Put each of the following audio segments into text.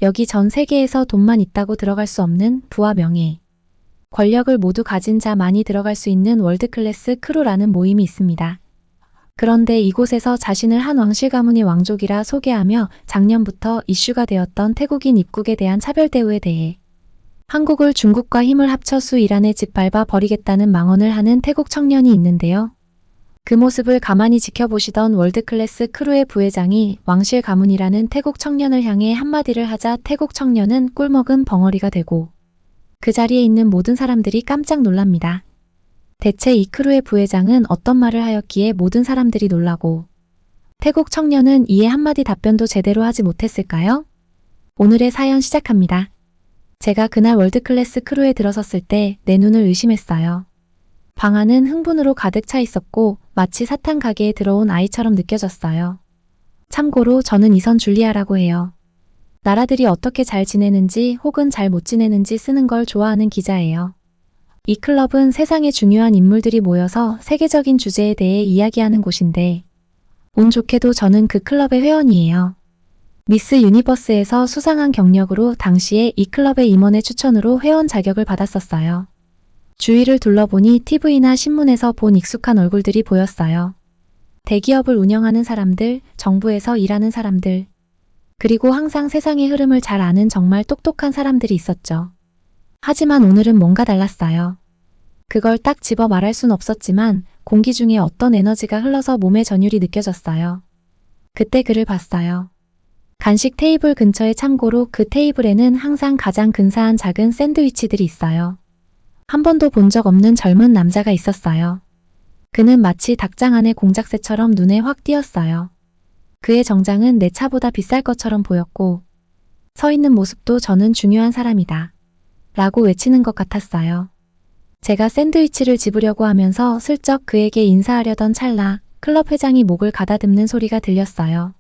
여기 전 세계에서 돈만 있다고 들어갈 수 없는 부와 명예, 권력을 모두 가진 자만이 들어갈 수 있는 월드클래스 크루라는 모임이 있습니다. 그런데 이곳에서 자신을 한 왕실 가문의 왕족이라 소개하며 작년부터 이슈가 되었던 태국인 입국에 대한 차별 대우에 대해 한국을 중국과 힘을 합쳐 수이란에 짓밟아 버리겠다는 망언을 하는 태국 청년이 있는데요. 그 모습을 가만히 지켜보시던 월드클래스 크루의 부회장이 왕실 가문이라는 태국 청년을 향해 한마디를 하자 태국 청년은 꿀먹은 벙어리가 되고 그 자리에 있는 모든 사람들이 깜짝 놀랍니다. 대체 이 크루의 부회장은 어떤 말을 하였기에 모든 사람들이 놀라고 태국 청년은 이에 한마디 답변도 제대로 하지 못했을까요? 오늘의 사연 시작합니다. 제가 그날 월드클래스 크루에 들어섰을 때 내 눈을 의심했어요. 방 안은 흥분으로 가득 차 있었고 마치 사탕 가게에 들어온 아이처럼 느껴졌어요. 참고로 저는 이선 줄리아라고 해요. 나라들이 어떻게 잘 지내는지 혹은 잘 못 지내는지 쓰는 걸 좋아하는 기자예요. 이 클럽은 세상의 중요한 인물들이 모여서 세계적인 주제에 대해 이야기하는 곳인데 운 좋게도 저는 그 클럽의 회원이에요. 미스 유니버스에서 수상한 경력으로 당시에 이 클럽의 임원의 추천으로 회원 자격을 받았었어요. 주위를 둘러보니 TV나 신문에서 본 익숙한 얼굴들이 보였어요. 대기업을 운영하는 사람들, 정부에서 일하는 사람들, 그리고 항상 세상의 흐름을 잘 아는 정말 똑똑한 사람들이 있었죠. 하지만 오늘은 뭔가 달랐어요. 그걸 딱 집어 말할 순 없었지만 공기 중에 어떤 에너지가 흘러서 몸의 전율이 느껴졌어요. 그때 그를 봤어요. 간식 테이블 근처에 참고로 그 테이블에는 항상 가장 근사한 작은 샌드위치들이 있어요. 한 번도 본 적 없는 젊은 남자가 있었어요. 그는 마치 닭장 안의 공작새처럼 눈에 확 띄었어요. 그의 정장은 내 차보다 비쌀 것처럼 보였고 서 있는 모습도 저는 중요한 사람이다 라고 외치는 것 같았어요. 제가 샌드위치를 집으려고 하면서 슬쩍 그에게 인사하려던 찰나 클럽 회장이 목을 가다듬는 소리가 들렸어요.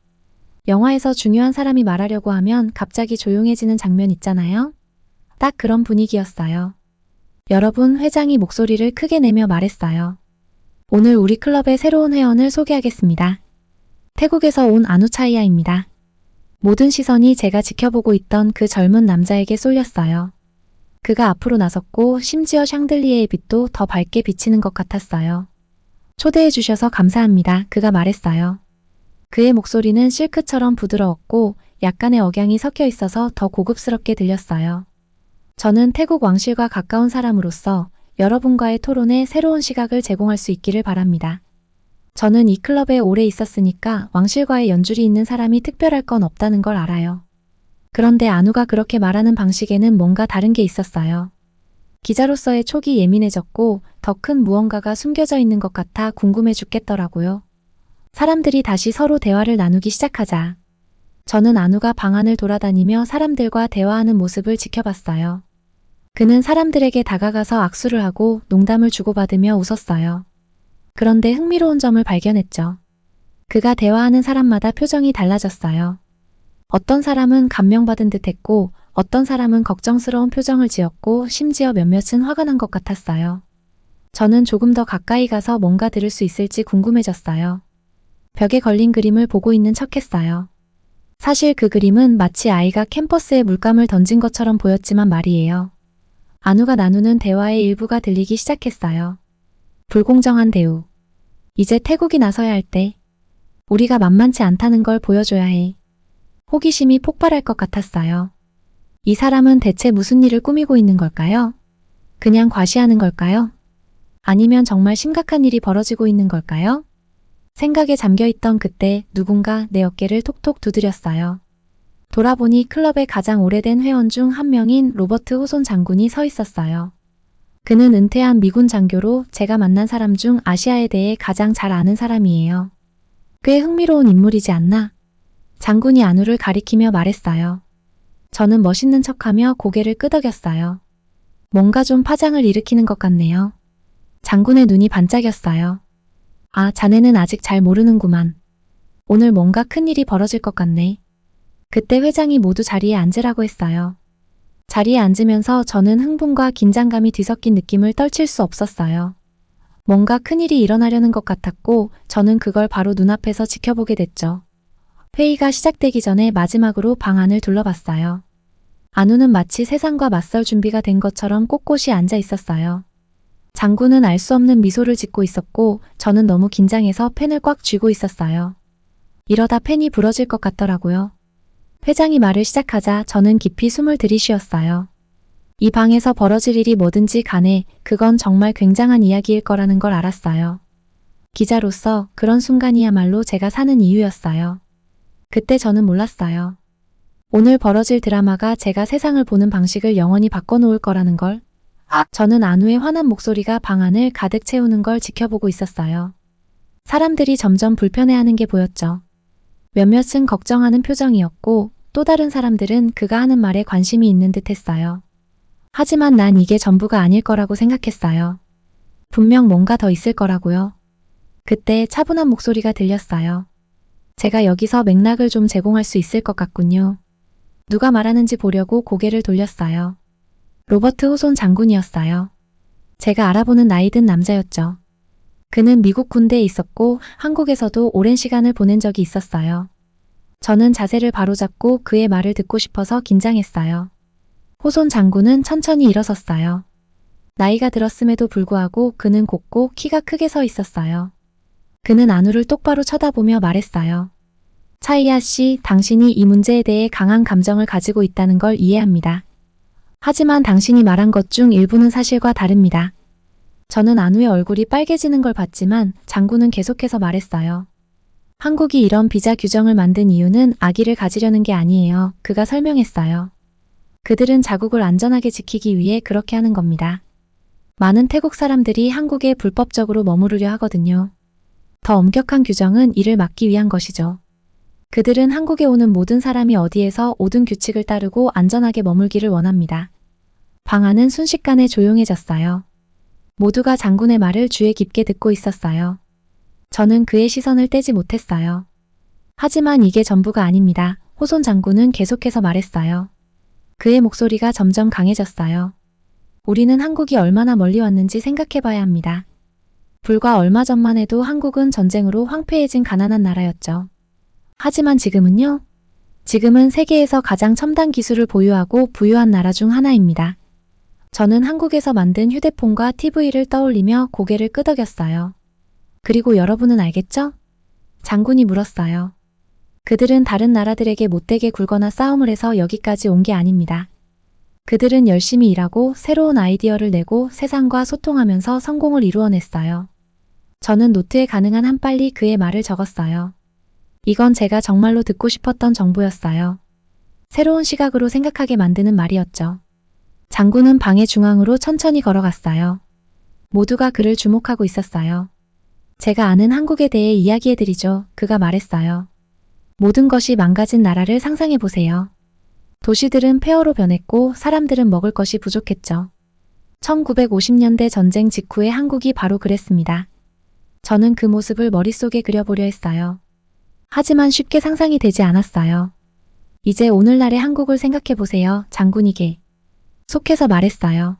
영화에서 중요한 사람이 말하려고 하면 갑자기 조용해지는 장면 있잖아요. 딱 그런 분위기였어요. 여러분, 회장이 목소리를 크게 내며 말했어요. 오늘 우리 클럽의 새로운 회원을 소개하겠습니다. 태국에서 온 아누차이아입니다. 모든 시선이 제가 지켜보고 있던 그 젊은 남자에게 쏠렸어요. 그가 앞으로 나섰고 심지어 샹들리에의 빛도 더 밝게 비치는 것 같았어요. 초대해 주셔서 감사합니다. 그가 말했어요. 그의 목소리는 실크처럼 부드러웠고 약간의 억양이 섞여 있어서 더 고급스럽게 들렸어요. 저는 태국 왕실과 가까운 사람으로서 여러분과의 토론에 새로운 시각을 제공할 수 있기를 바랍니다. 저는 이 클럽에 오래 있었으니까 왕실과의 연줄이 있는 사람이 특별할 건 없다는 걸 알아요. 그런데 아누가 그렇게 말하는 방식에는 뭔가 다른 게 있었어요. 기자로서의 촉이 예민해졌고 더 큰 무언가가 숨겨져 있는 것 같아 궁금해 죽겠더라고요. 사람들이 다시 서로 대화를 나누기 시작하자 저는 아누가 방 안을 돌아다니며 사람들과 대화하는 모습을 지켜봤어요. 그는 사람들에게 다가가서 악수를 하고 농담을 주고받으며 웃었어요. 그런데 흥미로운 점을 발견했죠. 그가 대화하는 사람마다 표정이 달라졌어요. 어떤 사람은 감명받은 듯 했고 어떤 사람은 걱정스러운 표정을 지었고 심지어 몇몇은 화가 난 것 같았어요. 저는 조금 더 가까이 가서 뭔가 들을 수 있을지 궁금해졌어요. 벽에 걸린 그림을 보고 있는 척했어요. 사실 그 그림은 마치 아이가 캠퍼스에 물감을 던진 것처럼 보였지만 말이에요. 아누가 나누는 대화의 일부가 들리기 시작했어요. 불공정한 대우. 이제 태국이 나서야 할 때. 우리가 만만치 않다는 걸 보여줘야 해. 호기심이 폭발할 것 같았어요. 이 사람은 대체 무슨 일을 꾸미고 있는 걸까요? 그냥 과시하는 걸까요? 아니면 정말 심각한 일이 벌어지고 있는 걸까요? 생각에 잠겨있던 그때 누군가 내 어깨를 톡톡 두드렸어요. 돌아보니 클럽의 가장 오래된 회원 중 한 명인 로버트 호손 장군이 서 있었어요. 그는 은퇴한 미군 장교로 제가 만난 사람 중 아시아에 대해 가장 잘 아는 사람이에요. 꽤 흥미로운 인물이지 않나? 장군이 아누를 가리키며 말했어요. 저는 멋있는 척하며 고개를 끄덕였어요. 뭔가 좀 파장을 일으키는 것 같네요. 장군의 눈이 반짝였어요. 아, 자네는 아직 잘 모르는구만. 오늘 뭔가 큰일이 벌어질 것 같네. 그때 회장이 모두 자리에 앉으라고 했어요. 자리에 앉으면서 저는 흥분과 긴장감이 뒤섞인 느낌을 떨칠 수 없었어요. 뭔가 큰일이 일어나려는 것 같았고 저는 그걸 바로 눈앞에서 지켜보게 됐죠. 회의가 시작되기 전에 마지막으로 방 안을 둘러봤어요. 안우는 마치 세상과 맞설 준비가 된 것처럼 꼿꼿이 앉아 있었어요. 장군은 알 수 없는 미소를 짓고 있었고 저는 너무 긴장해서 펜을 꽉 쥐고 있었어요. 이러다 펜이 부러질 것 같더라고요. 회장이 말을 시작하자 저는 깊이 숨을 들이쉬었어요. 이 방에서 벌어질 일이 뭐든지 간에 그건 정말 굉장한 이야기일 거라는 걸 알았어요. 기자로서 그런 순간이야말로 제가 사는 이유였어요. 그때 저는 몰랐어요. 오늘 벌어질 드라마가 제가 세상을 보는 방식을 영원히 바꿔놓을 거라는 걸. 저는 안우의 환한 목소리가 방 안을 가득 채우는 걸 지켜보고 있었어요. 사람들이 점점 불편해하는 게 보였죠. 몇몇은 걱정하는 표정이었고 또 다른 사람들은 그가 하는 말에 관심이 있는 듯 했어요. 하지만 난 이게 전부가 아닐 거라고 생각했어요. 분명 뭔가 더 있을 거라고요. 그때 차분한 목소리가 들렸어요. 제가 여기서 맥락을 좀 제공할 수 있을 것 같군요. 누가 말하는지 보려고 고개를 돌렸어요. 로버트 호손 장군이었어요. 제가 알아보는 나이 든 남자였죠. 그는 미국 군대에 있었고 한국에서도 오랜 시간을 보낸 적이 있었어요. 저는 자세를 바로잡고 그의 말을 듣고 싶어서 긴장했어요. 호손 장군은 천천히 일어섰어요. 나이가 들었음에도 불구하고 그는 곱고 키가 크게 서 있었어요. 그는 안우를 똑바로 쳐다보며 말했어요. 차이야 씨, 당신이 이 문제에 대해 강한 감정을 가지고 있다는 걸 이해합니다. 하지만 당신이 말한 것 중 일부는 사실과 다릅니다. 저는 안우의 얼굴이 빨개지는 걸 봤지만 장군은 계속해서 말했어요. 한국이 이런 비자 규정을 만든 이유는 아기를 가지려는 게 아니에요. 그가 설명했어요. 그들은 자국을 안전하게 지키기 위해 그렇게 하는 겁니다. 많은 태국 사람들이 한국에 불법적으로 머무르려 하거든요. 더 엄격한 규정은 이를 막기 위한 것이죠. 그들은 한국에 오는 모든 사람이 어디에서 오든 규칙을 따르고 안전하게 머물기를 원합니다. 방 안은 순식간에 조용해졌어요. 모두가 장군의 말을 주의 깊게 듣고 있었어요. 저는 그의 시선을 떼지 못했어요. 하지만 이게 전부가 아닙니다. 호손 장군은 계속해서 말했어요. 그의 목소리가 점점 강해졌어요. 우리는 한국이 얼마나 멀리 왔는지 생각해봐야 합니다. 불과 얼마 전만 해도 한국은 전쟁으로 황폐해진 가난한 나라였죠. 하지만 지금은요? 지금은 세계에서 가장 첨단 기술을 보유하고 부유한 나라 중 하나입니다. 저는 한국에서 만든 휴대폰과 TV를 떠올리며 고개를 끄덕였어요. 그리고 여러분은 알겠죠? 장군이 물었어요. 그들은 다른 나라들에게 못되게 굴거나 싸움을 해서 여기까지 온 게 아닙니다. 그들은 열심히 일하고 새로운 아이디어를 내고 세상과 소통하면서 성공을 이루어냈어요. 저는 노트에 가능한 한 빨리 그의 말을 적었어요. 이건 제가 정말로 듣고 싶었던 정보였어요. 새로운 시각으로 생각하게 만드는 말이었죠. 장군은 방의 중앙으로 천천히 걸어갔어요. 모두가 그를 주목하고 있었어요. 제가 아는 한국에 대해 이야기해드리죠. 그가 말했어요. 모든 것이 망가진 나라를 상상해보세요. 도시들은 폐허로 변했고 사람들은 먹을 것이 부족했죠. 1950년대 전쟁 직후의 한국이 바로 그랬습니다. 저는 그 모습을 머릿속에 그려보려 했어요. 하지만 쉽게 상상이 되지 않았어요. 이제 오늘날의 한국을 생각해보세요. 장군에게 속해서 말했어요.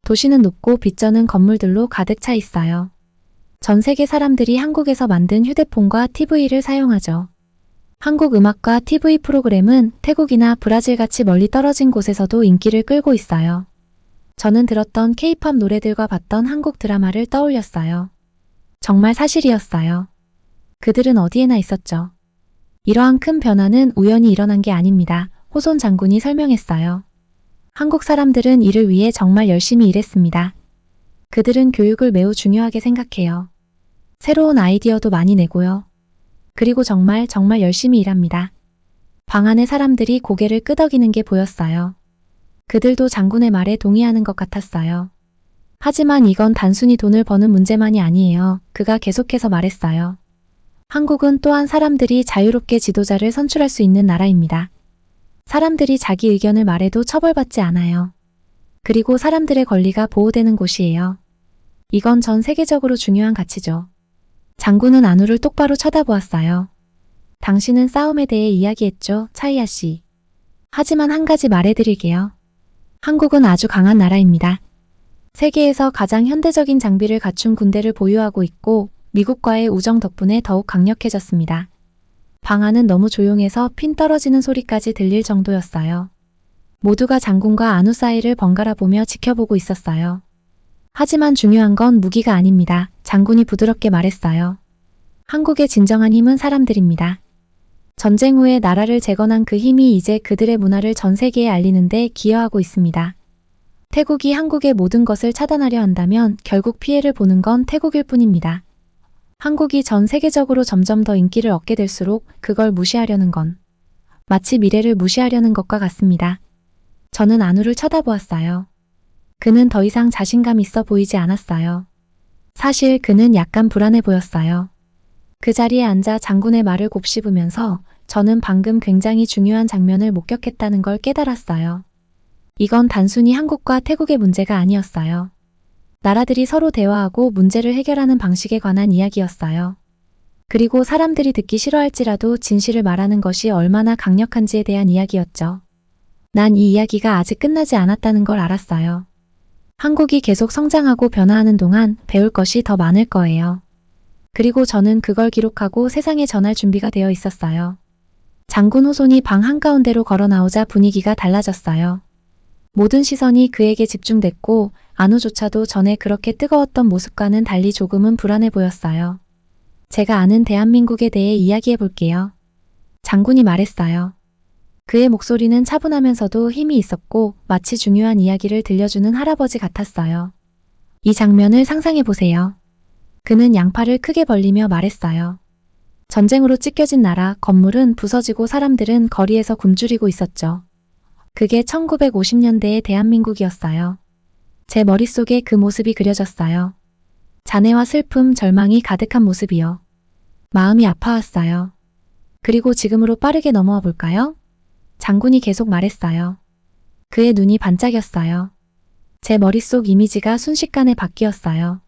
도시는 높고 빚져는 건물들로 가득 차 있어요. 전 세계 사람들이 한국에서 만든 휴대폰과 TV를 사용하죠. 한국 음악과 TV 프로그램은 태국이나 브라질같이 멀리 떨어진 곳에서도 인기를 끌고 있어요. 저는 들었던 K-팝 노래들과 봤던 한국 드라마를 떠올렸어요. 정말 사실이었어요. 그들은 어디에나 있었죠. 이러한 큰 변화는 우연히 일어난 게 아닙니다. 호손 장군이 설명했어요. 한국 사람들은 이를 위해 정말 열심히 일했습니다. 그들은 교육을 매우 중요하게 생각해요. 새로운 아이디어도 많이 내고요. 그리고 정말 열심히 일합니다. 방 안의 사람들이 고개를 끄덕이는 게 보였어요. 그들도 장군의 말에 동의하는 것 같았어요. 하지만 이건 단순히 돈을 버는 문제만이 아니에요. 그가 계속해서 말했어요. 한국은 또한 사람들이 자유롭게 지도자를 선출할 수 있는 나라입니다. 사람들이 자기 의견을 말해도 처벌받지 않아요. 그리고 사람들의 권리가 보호되는 곳이에요. 이건 전 세계적으로 중요한 가치죠. 장군은 안우를 똑바로 쳐다보았어요. 당신은 싸움에 대해 이야기했죠, 차이야 씨. 하지만 한 가지 말해드릴게요. 한국은 아주 강한 나라입니다. 세계에서 가장 현대적인 장비를 갖춘 군대를 보유하고 있고 미국과의 우정 덕분에 더욱 강력해졌습니다. 방 안은 너무 조용해서 핀 떨어지는 소리까지 들릴 정도였어요. 모두가 장군과 안우 사이를 번갈아 보며 지켜보고 있었어요. 하지만 중요한 건 무기가 아닙니다. 장군이 부드럽게 말했어요. 한국의 진정한 힘은 사람들입니다. 전쟁 후에 나라를 재건한 그 힘이 이제 그들의 문화를 전 세계에 알리는 데 기여하고 있습니다. 태국이 한국의 모든 것을 차단하려 한다면 결국 피해를 보는 건 태국일 뿐입니다. 한국이 전 세계적으로 점점 더 인기를 얻게 될수록 그걸 무시하려는 건 마치 미래를 무시하려는 것과 같습니다. 저는 안우를 쳐다보았어요. 그는 더 이상 자신감 있어 보이지 않았어요. 사실 그는 약간 불안해 보였어요. 그 자리에 앉아 장군의 말을 곱씹으면서 저는 방금 굉장히 중요한 장면을 목격했다는 걸 깨달았어요. 이건 단순히 한국과 태국의 문제가 아니었어요. 나라들이 서로 대화하고 문제를 해결하는 방식에 관한 이야기였어요. 그리고 사람들이 듣기 싫어할지라도 진실을 말하는 것이 얼마나 강력한지에 대한 이야기였죠. 난 이 이야기가 아직 끝나지 않았다는 걸 알았어요. 한국이 계속 성장하고 변화하는 동안 배울 것이 더 많을 거예요. 그리고 저는 그걸 기록하고 세상에 전할 준비가 되어 있었어요. 장군 호손이 방 한가운데로 걸어 나오자 분위기가 달라졌어요. 모든 시선이 그에게 집중됐고 안우조차도 전에 그렇게 뜨거웠던 모습과는 달리 조금은 불안해 보였어요. 제가 아는 대한민국에 대해 이야기해 볼게요. 장군이 말했어요. 그의 목소리는 차분하면서도 힘이 있었고 마치 중요한 이야기를 들려주는 할아버지 같았어요. 이 장면을 상상해 보세요. 그는 양팔을 크게 벌리며 말했어요. 전쟁으로 찢겨진 나라, 건물은 부서지고 사람들은 거리에서 굶주리고 있었죠. 그게 1950년대의 대한민국이었어요. 제 머릿속에 그 모습이 그려졌어요. 잔해와 슬픔, 절망이 가득한 모습이요. 마음이 아파왔어요. 그리고 지금으로 빠르게 넘어와 볼까요? 장군이 계속 말했어요. 그의 눈이 반짝였어요. 제 머릿속 이미지가 순식간에 바뀌었어요.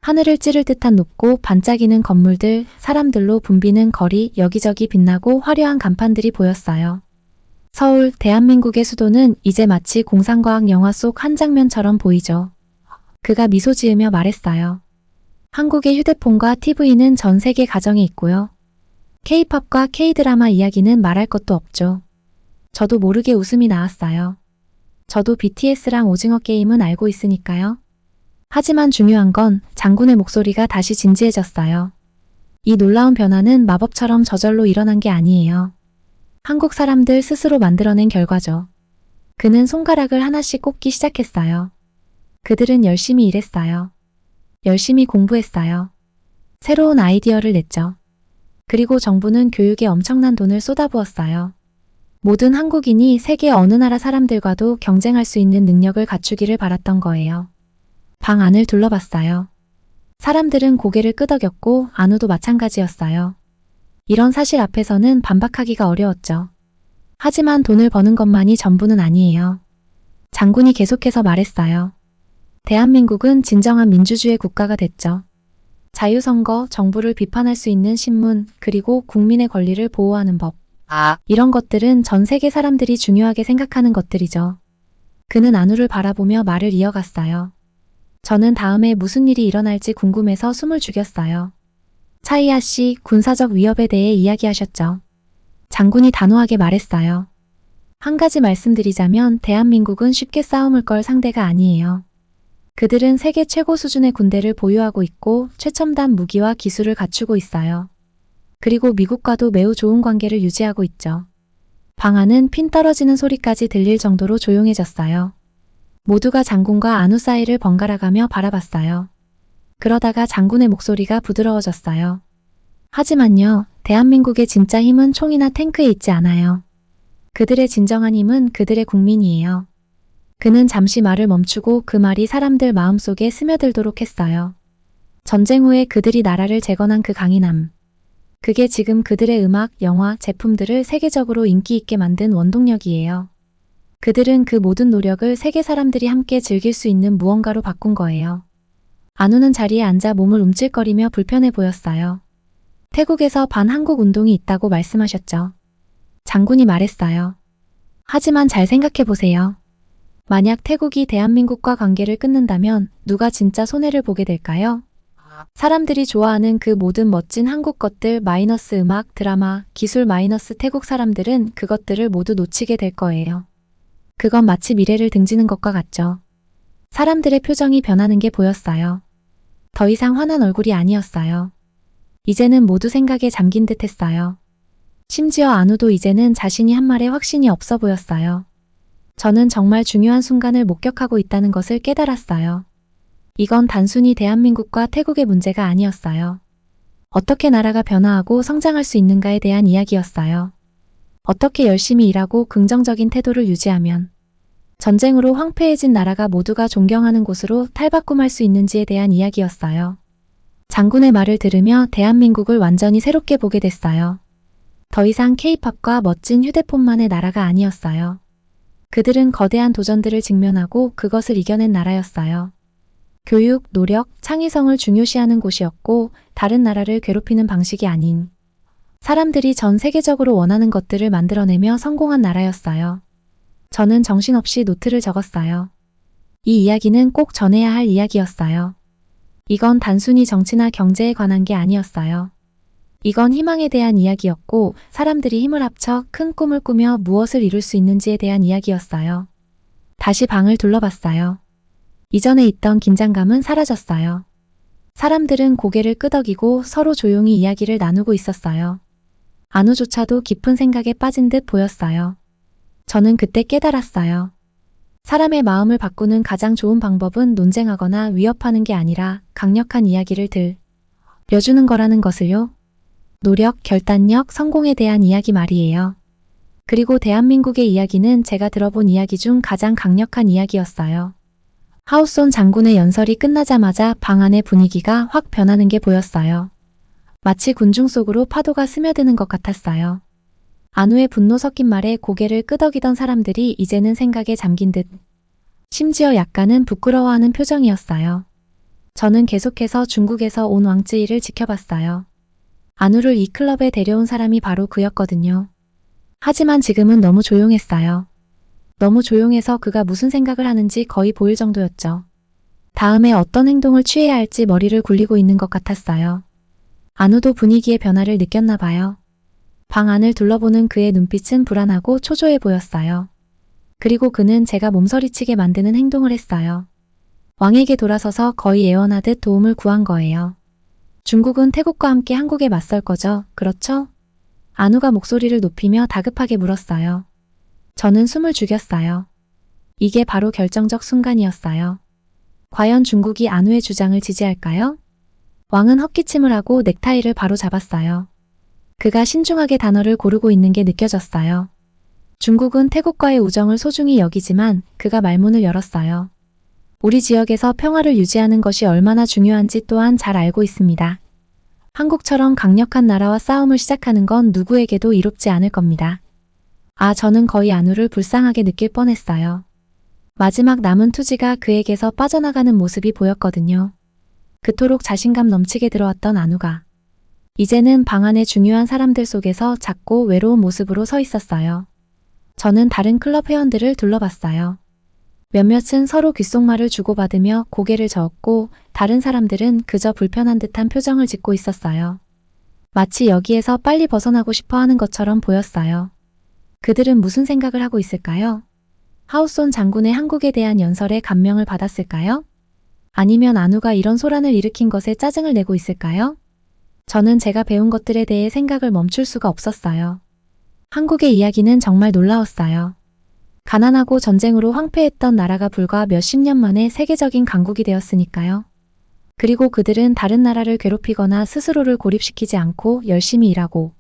하늘을 찌를 듯한 높고 반짝이는 건물들, 사람들로 붐비는 거리, 여기저기 빛나고 화려한 간판들이 보였어요. 서울, 대한민국의 수도는 이제 마치 공상과학 영화 속 한 장면처럼 보이죠. 그가 미소 지으며 말했어요. 한국의 휴대폰과 TV는 전 세계 가정에 있고요. K-팝과 K-드라마 이야기는 말할 것도 없죠. 저도 모르게 웃음이 나왔어요. 저도 BTS랑 오징어 게임은 알고 있으니까요. 하지만 중요한 건 장군의 목소리가 다시 진지해졌어요. 이 놀라운 변화는 마법처럼 저절로 일어난 게 아니에요. 한국 사람들 스스로 만들어낸 결과죠. 그는 손가락을 하나씩 꼽기 시작했어요. 그들은 열심히 일했어요. 열심히 공부했어요. 새로운 아이디어를 냈죠. 그리고 정부는 교육에 엄청난 돈을 쏟아부었어요. 모든 한국인이 세계 어느 나라 사람들과도 경쟁할 수 있는 능력을 갖추기를 바랐던 거예요. 방 안을 둘러봤어요. 사람들은 고개를 끄덕였고 안우도 마찬가지였어요. 이런 사실 앞에서는 반박하기가 어려웠죠. 하지만 돈을 버는 것만이 전부는 아니에요. 장군이 계속해서 말했어요. 대한민국은 진정한 민주주의 국가가 됐죠. 자유선거, 정부를 비판할 수 있는 신문, 그리고 국민의 권리를 보호하는 법. 이런 것들은 전 세계 사람들이 중요하게 생각하는 것들이죠. 그는 안우를 바라보며 말을 이어갔어요. 저는 다음에 무슨 일이 일어날지 궁금해서 숨을 죽였어요. 차이아 씨, 군사적 위협에 대해 이야기하셨죠. 장군이 단호하게 말했어요. 한 가지 말씀드리자면 대한민국은 쉽게 싸움을 걸 상대가 아니에요. 그들은 세계 최고 수준의 군대를 보유하고 있고 최첨단 무기와 기술을 갖추고 있어요. 그리고 미국과도 매우 좋은 관계를 유지하고 있죠. 방 안은 핀 떨어지는 소리까지 들릴 정도로 조용해졌어요. 모두가 장군과 안우 사이를 번갈아가며 바라봤어요. 그러다가 장군의 목소리가 부드러워졌어요. 하지만요, 대한민국의 진짜 힘은 총이나 탱크에 있지 않아요. 그들의 진정한 힘은 그들의 국민이에요. 그는 잠시 말을 멈추고 그 말이 사람들 마음속에 스며들도록 했어요. 전쟁 후에 그들이 나라를 재건한 그 강인함. 그게 지금 그들의 음악, 영화, 제품들을 세계적으로 인기 있게 만든 원동력이에요. 그들은 그 모든 노력을 세계 사람들이 함께 즐길 수 있는 무언가로 바꾼 거예요. 안우는 자리에 앉아 몸을 움찔거리며 불편해 보였어요. 태국에서 반한국 운동이 있다고 말씀하셨죠. 장군이 말했어요. 하지만 잘 생각해 보세요. 만약 태국이 대한민국과 관계를 끊는다면 누가 진짜 손해를 보게 될까요? 사람들이 좋아하는 그 모든 멋진 한국 것들 마이너스 음악, 드라마, 기술 마이너스 태국 사람들은 그것들을 모두 놓치게 될 거예요. 그건 마치 미래를 등지는 것과 같죠. 사람들의 표정이 변하는 게 보였어요. 더 이상 환한 얼굴이 아니었어요. 이제는 모두 생각에 잠긴 듯 했어요. 심지어 안우도 이제는 자신이 한 말에 확신이 없어 보였어요. 저는 정말 중요한 순간을 목격하고 있다는 것을 깨달았어요. 이건 단순히 대한민국과 태국의 문제가 아니었어요. 어떻게 나라가 변화하고 성장할 수 있는가에 대한 이야기였어요. 어떻게 열심히 일하고 긍정적인 태도를 유지하면 전쟁으로 황폐해진 나라가 모두가 존경하는 곳으로 탈바꿈할 수 있는지에 대한 이야기였어요. 장군의 말을 들으며 대한민국을 완전히 새롭게 보게 됐어요. 더 이상 K-팝과 멋진 휴대폰만의 나라가 아니었어요. 그들은 거대한 도전들을 직면하고 그것을 이겨낸 나라였어요. 교육, 노력, 창의성을 중요시하는 곳이었고 다른 나라를 괴롭히는 방식이 아닌 사람들이 전 세계적으로 원하는 것들을 만들어내며 성공한 나라였어요. 저는 정신없이 노트를 적었어요. 이 이야기는 꼭 전해야 할 이야기였어요. 이건 단순히 정치나 경제에 관한 게 아니었어요. 이건 희망에 대한 이야기였고 사람들이 힘을 합쳐 큰 꿈을 꾸며 무엇을 이룰 수 있는지에 대한 이야기였어요. 다시 방을 둘러봤어요. 이전에 있던 긴장감은 사라졌어요. 사람들은 고개를 끄덕이고 서로 조용히 이야기를 나누고 있었어요. 안우조차도 깊은 생각에 빠진 듯 보였어요. 저는 그때 깨달았어요. 사람의 마음을 바꾸는 가장 좋은 방법은 논쟁하거나 위협하는 게 아니라 강력한 이야기를 들려주는 거라는 것을요. 노력, 결단력, 성공에 대한 이야기 말이에요. 그리고 대한민국의 이야기는 제가 들어본 이야기 중 가장 강력한 이야기였어요. 하우손 장군의 연설이 끝나자마자 방 안의 분위기가 확 변하는 게 보였어요. 마치 군중 속으로 파도가 스며드는 것 같았어요. 안우의 분노 섞인 말에 고개를 끄덕이던 사람들이 이제는 생각에 잠긴 듯 심지어 약간은 부끄러워하는 표정이었어요. 저는 계속해서 중국에서 온 왕쯔이를 지켜봤어요. 안우를 이 클럽에 데려온 사람이 바로 그였거든요. 하지만 지금은 너무 조용했어요. 너무 조용해서 그가 무슨 생각을 하는지 거의 보일 정도였죠. 다음에 어떤 행동을 취해야 할지 머리를 굴리고 있는 것 같았어요. 안우도 분위기의 변화를 느꼈나 봐요. 방 안을 둘러보는 그의 눈빛은 불안하고 초조해 보였어요. 그리고 그는 제가 몸서리치게 만드는 행동을 했어요. 왕에게 돌아서서 거의 애원하듯 도움을 구한 거예요. 중국은 태국과 함께 한국에 맞설 거죠, 그렇죠? 안우가 목소리를 높이며 다급하게 물었어요. 저는 숨을 죽였어요. 이게 바로 결정적 순간이었어요. 과연 중국이 안우의 주장을 지지할까요? 왕은 헛기침을 하고 넥타이를 바로 잡았어요. 그가 신중하게 단어를 고르고 있는 게 느껴졌어요. 중국은 태국과의 우정을 소중히 여기지만 그가 말문을 열었어요. 우리 지역에서 평화를 유지하는 것이 얼마나 중요한지 또한 잘 알고 있습니다. 한국처럼 강력한 나라와 싸움을 시작하는 건 누구에게도 이롭지 않을 겁니다. 저는 거의 안우를 불쌍하게 느낄 뻔했어요. 마지막 남은 투지가 그에게서 빠져나가는 모습이 보였거든요. 그토록 자신감 넘치게 들어왔던 안우가 이제는 방 안의 중요한 사람들 속에서 작고 외로운 모습으로 서 있었어요. 저는 다른 클럽 회원들을 둘러봤어요. 몇몇은 서로 귓속말을 주고받으며 고개를 저었고 다른 사람들은 그저 불편한 듯한 표정을 짓고 있었어요. 마치 여기에서 빨리 벗어나고 싶어 하는 것처럼 보였어요. 그들은 무슨 생각을 하고 있을까요? 하우손 장군의 한국에 대한 연설에 감명을 받았을까요? 아니면 안우가 이런 소란을 일으킨 것에 짜증을 내고 있을까요? 저는 제가 배운 것들에 대해 생각을 멈출 수가 없었어요. 한국의 이야기는 정말 놀라웠어요. 가난하고 전쟁으로 황폐했던 나라가 불과 몇십 년 만에 세계적인 강국이 되었으니까요. 그리고 그들은 다른 나라를 괴롭히거나 스스로를 고립시키지 않고 열심히 일하고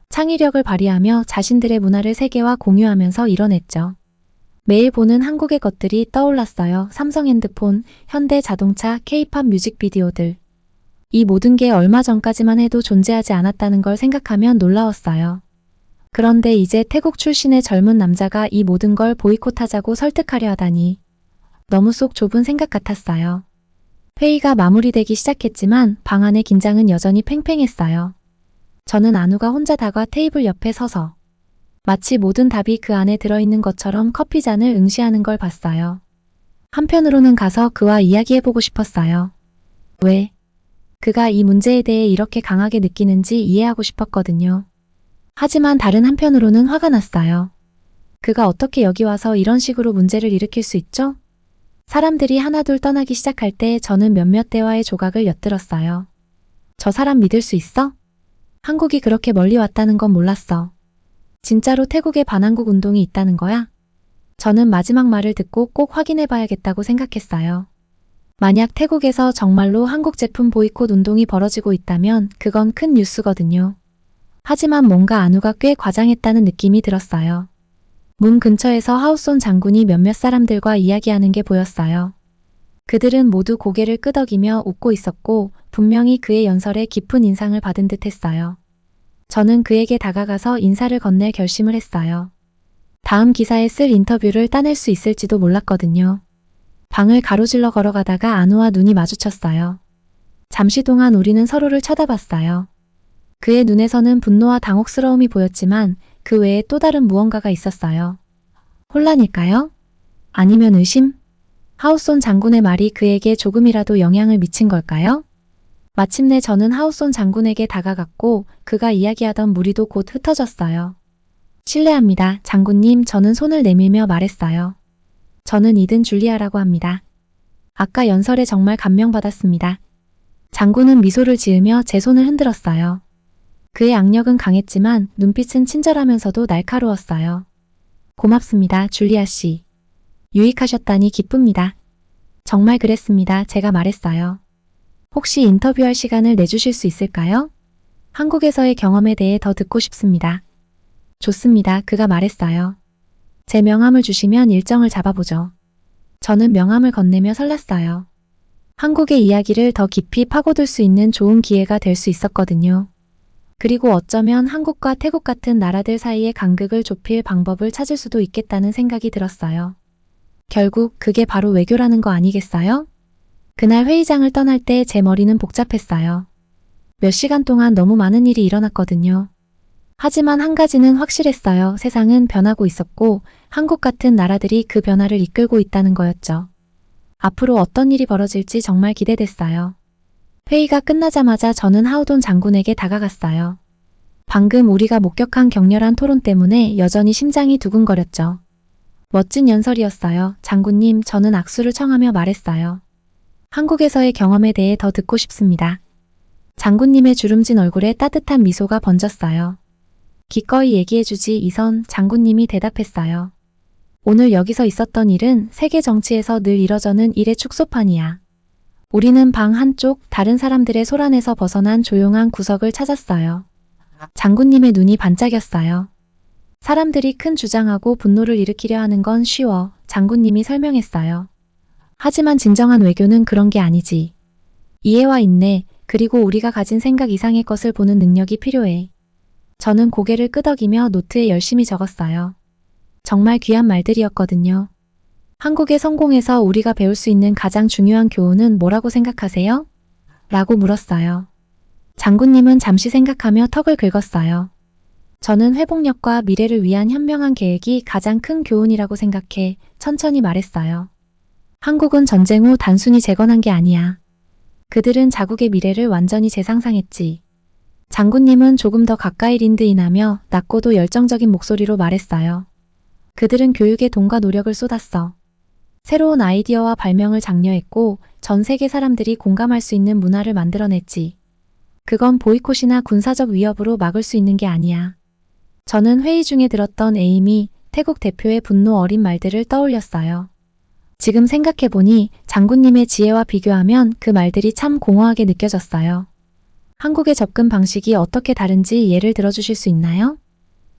창의력을 발휘하며 자신들의 문화를 세계와 공유하면서 이뤄냈죠. 매일 보는 한국의 것들이 떠올랐어요. 삼성 핸드폰, 현대 자동차, K-팝 뮤직비디오들. 이 모든 게 얼마 전까지만 해도 존재하지 않았다는 걸 생각하면 놀라웠어요. 그런데 이제 태국 출신의 젊은 남자가 이 모든 걸 보이콧하자고 설득하려 하다니 너무 속 좁은 생각 같았어요. 회의가 마무리되기 시작했지만 방 안의 긴장은 여전히 팽팽했어요. 저는 안우가 혼자 다가 테이블 옆에 서서 마치 모든 답이 그 안에 들어있는 것처럼 커피잔을 응시하는 걸 봤어요. 한편으로는 가서 그와 이야기해보고 싶었어요. 왜? 그가 이 문제에 대해 이렇게 강하게 느끼는지 이해하고 싶었거든요. 하지만 다른 한편으로는 화가 났어요. 그가 어떻게 여기 와서 이런 식으로 문제를 일으킬 수 있죠? 사람들이 하나둘 떠나기 시작할 때 저는 몇몇 대화의 조각을 엿들었어요. 저 사람 믿을 수 있어? 한국이 그렇게 멀리 왔다는 건 몰랐어. 진짜로 태국에 반한국 운동이 있다는 거야? 저는 마지막 말을 듣고 꼭 확인해 봐야겠다고 생각했어요. 만약 태국에서 정말로 한국 제품 보이콧 운동이 벌어지고 있다면 그건 큰 뉴스거든요. 하지만 뭔가 안우가 꽤 과장했다는 느낌이 들었어요. 문 근처에서 하우손 장군이 몇몇 사람들과 이야기하는 게 보였어요. 그들은 모두 고개를 끄덕이며 웃고 있었고 분명히 그의 연설에 깊은 인상을 받은 듯 했어요. 저는 그에게 다가가서 인사를 건넬 결심을 했어요. 다음 기사에 쓸 인터뷰를 따낼 수 있을지도 몰랐거든요. 방을 가로질러 걸어가다가 안우와 눈이 마주쳤어요. 잠시 동안 우리는 서로를 쳐다봤어요. 그의 눈에서는 분노와 당혹스러움이 보였지만 그 외에 또 다른 무언가가 있었어요. 혼란일까요? 아니면 의심? 하우손 장군의 말이 그에게 조금이라도 영향을 미친 걸까요? 마침내 저는 하우손 장군에게 다가갔고 그가 이야기하던 무리도 곧 흩어졌어요. 실례합니다, 장군님. 저는 손을 내밀며 말했어요. 저는 이든 줄리아라고 합니다. 아까 연설에 정말 감명받았습니다. 장군은 미소를 지으며 제 손을 흔들었어요. 그의 악력은 강했지만 눈빛은 친절하면서도 날카로웠어요. 고맙습니다, 줄리아 씨. 유익하셨다니 기쁩니다. 정말 그랬습니다. 제가 말했어요. 혹시 인터뷰할 시간을 내주실 수 있을까요? 한국에서의 경험에 대해 더 듣고 싶습니다. 좋습니다. 그가 말했어요. 제 명함을 주시면 일정을 잡아보죠. 저는 명함을 건네며 설렜어요. 한국의 이야기를 더 깊이 파고들 수 있는 좋은 기회가 될 수 있었거든요. 그리고 어쩌면 한국과 태국 같은 나라들 사이의 간극을 좁힐 방법을 찾을 수도 있겠다는 생각이 들었어요. 결국 그게 바로 외교라는 거 아니겠어요? 그날 회의장을 떠날 때 제 머리는 복잡했어요. 몇 시간 동안 너무 많은 일이 일어났거든요. 하지만 한 가지는 확실했어요. 세상은 변하고 있었고 한국 같은 나라들이 그 변화를 이끌고 있다는 거였죠. 앞으로 어떤 일이 벌어질지 정말 기대됐어요. 회의가 끝나자마자 저는 하우돈 장군에게 다가갔어요. 방금 우리가 목격한 격렬한 토론 때문에 여전히 심장이 두근거렸죠. 멋진 연설이었어요. 장군님, 저는 악수를 청하며 말했어요. 한국에서의 경험에 대해 더 듣고 싶습니다. 장군님의 주름진 얼굴에 따뜻한 미소가 번졌어요. 기꺼이 얘기해주지, 이선. 장군님이 대답했어요. 오늘 여기서 있었던 일은 세계 정치에서 늘 이뤄져는 일의 축소판이야. 우리는 방 한쪽 다른 사람들의 소란에서 벗어난 조용한 구석을 찾았어요. 장군님의 눈이 반짝였어요. 사람들이 큰 주장하고 분노를 일으키려 하는 건 쉬워. 장군님이 설명했어요. 하지만 진정한 외교는 그런 게 아니지. 이해와 인내, 그리고 우리가 가진 생각 이상의 것을 보는 능력이 필요해. 저는 고개를 끄덕이며 노트에 열심히 적었어요. 정말 귀한 말들이었거든요. 한국의 성공에서 우리가 배울 수 있는 가장 중요한 교훈은 뭐라고 생각하세요? 라고 물었어요. 장군님은 잠시 생각하며 턱을 긁었어요. 저는 회복력과 미래를 위한 현명한 계획이 가장 큰 교훈이라고 생각해 천천히 말했어요. 한국은 전쟁 후 단순히 재건한 게 아니야. 그들은 자국의 미래를 완전히 재상상했지. 장군님은 조금 더 가까이 린드인하며 낮고도 열정적인 목소리로 말했어요. 그들은 교육에 돈과 노력을 쏟았어. 새로운 아이디어와 발명을 장려했고 전 세계 사람들이 공감할 수 있는 문화를 만들어냈지. 그건 보이콧이나 군사적 위협으로 막을 수 있는 게 아니야. 저는 회의 중에 들었던 에이미, 태국 대표의 분노 어린 말들을 떠올렸어요. 지금 생각해보니 장군님의 지혜와 비교하면 그 말들이 참 공허하게 느껴졌어요. 한국의 접근 방식이 어떻게 다른지 예를 들어주실 수 있나요?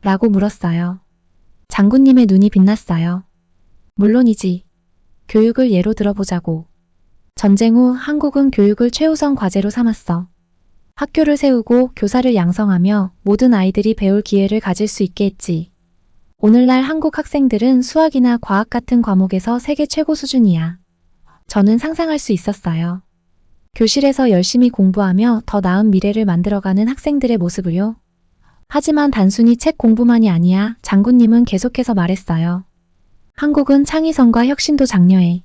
라고 물었어요. 장군님의 눈이 빛났어요. 물론이지. 교육을 예로 들어보자고. 전쟁 후 한국은 교육을 최우선 과제로 삼았어. 학교를 세우고 교사를 양성하며 모든 아이들이 배울 기회를 가질 수 있게 했지. 오늘날 한국 학생들은 수학이나 과학 같은 과목에서 세계 최고 수준이야. 저는 상상할 수 있었어요. 교실에서 열심히 공부하며 더 나은 미래를 만들어가는 학생들의 모습을요. 하지만 단순히 책 공부만이 아니야. 장군님은 계속해서 말했어요. 한국은 창의성과 혁신도 장려해.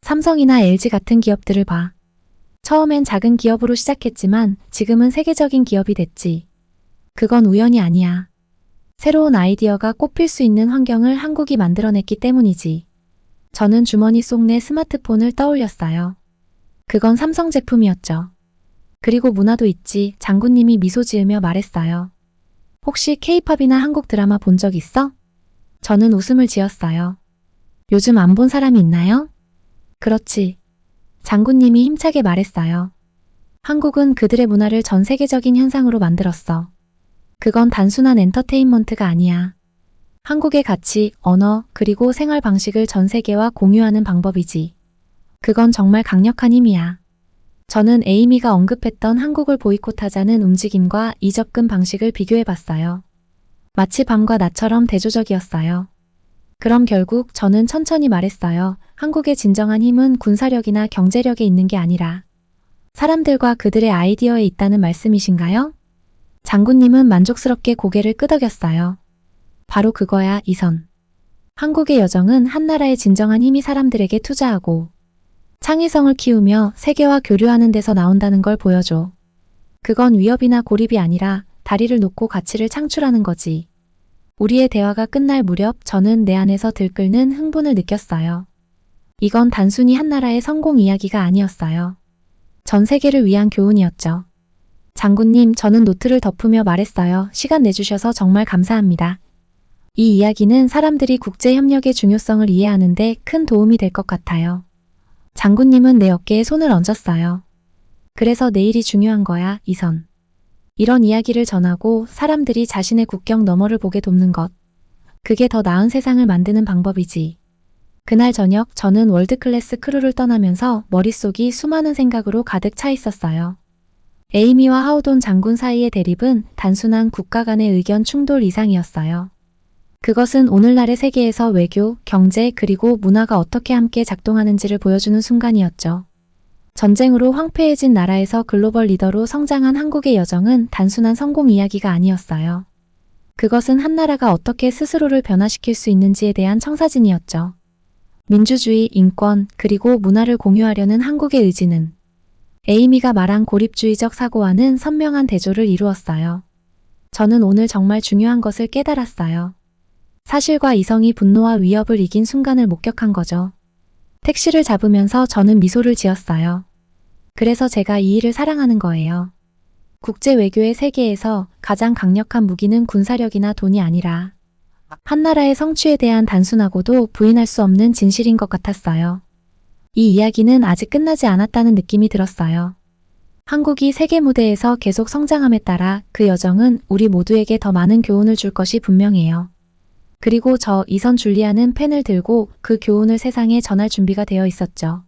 삼성이나 LG 같은 기업들을 봐. 처음엔 작은 기업으로 시작했지만 지금은 세계적인 기업이 됐지. 그건 우연이 아니야. 새로운 아이디어가 꽃필 수 있는 환경을 한국이 만들어냈기 때문이지. 저는 주머니 속 내 스마트폰을 떠올렸어요. 그건 삼성 제품이었죠. 그리고 문화도 있지. 장군님이 미소 지으며 말했어요. 혹시 K-팝이나 한국 드라마 본 적 있어? 저는 웃음을 지었어요. 요즘 안 본 사람이 있나요? 그렇지. 장군님이 힘차게 말했어요. 한국은 그들의 문화를 전 세계적인 현상으로 만들었어. 그건 단순한 엔터테인먼트가 아니야. 한국의 가치, 언어, 그리고 생활 방식을 전 세계와 공유하는 방법이지. 그건 정말 강력한 힘이야. 저는 에이미가 언급했던 한국을 보이콧하자는 움직임과 이 접근 방식을 비교해봤어요. 마치 밤과 낮처럼 대조적이었어요. 그럼 결국 저는 천천히 말했어요. 한국의 진정한 힘은 군사력이나 경제력에 있는 게 아니라 사람들과 그들의 아이디어에 있다는 말씀이신가요? 장군님은 만족스럽게 고개를 끄덕였어요. 바로 그거야, 이선. 한국의 여정은 한 나라의 진정한 힘이 사람들에게 투자하고 창의성을 키우며 세계와 교류하는 데서 나온다는 걸 보여줘. 그건 위협이나 고립이 아니라 다리를 놓고 가치를 창출하는 거지. 우리의 대화가 끝날 무렵 저는 내 안에서 들끓는 흥분을 느꼈어요. 이건 단순히 한 나라의 성공 이야기가 아니었어요. 전 세계를 위한 교훈이었죠. 장군님, 저는 노트를 덮으며 말했어요. 시간 내주셔서 정말 감사합니다. 이 이야기는 사람들이 국제협력의 중요성을 이해하는데 큰 도움이 될 것 같아요. 장군님은 내 어깨에 손을 얹었어요. 그래서 내일이 중요한 거야, 이선. 이런 이야기를 전하고 사람들이 자신의 국경 너머를 보게 돕는 것. 그게 더 나은 세상을 만드는 방법이지. 그날 저녁 저는 월드클래스 크루를 떠나면서 머릿속이 수많은 생각으로 가득 차 있었어요. 에이미와 하우돈 장군 사이의 대립은 단순한 국가 간의 의견 충돌 이상이었어요. 그것은 오늘날의 세계에서 외교, 경제 그리고 문화가 어떻게 함께 작동하는지를 보여주는 순간이었죠. 전쟁으로 황폐해진 나라에서 글로벌 리더로 성장한 한국의 여정은 단순한 성공 이야기가 아니었어요. 그것은 한 나라가 어떻게 스스로를 변화시킬 수 있는지에 대한 청사진이었죠. 민주주의, 인권, 그리고 문화를 공유하려는 한국의 의지는 에이미가 말한 고립주의적 사고와는 선명한 대조를 이루었어요. 저는 오늘 정말 중요한 것을 깨달았어요. 사실과 이성이 분노와 위협을 이긴 순간을 목격한 거죠. 택시를 잡으면서 저는 미소를 지었어요. 그래서 제가 이 일을 사랑하는 거예요. 국제 외교의 세계에서 가장 강력한 무기는 군사력이나 돈이 아니라 한 나라의 성취에 대한 단순하고도 부인할 수 없는 진실인 것 같았어요. 이 이야기는 아직 끝나지 않았다는 느낌이 들었어요. 한국이 세계 무대에서 계속 성장함에 따라 그 여정은 우리 모두에게 더 많은 교훈을 줄 것이 분명해요. 그리고 저 이선 줄리아는 펜을 들고 그 교훈을 세상에 전할 준비가 되어 있었죠.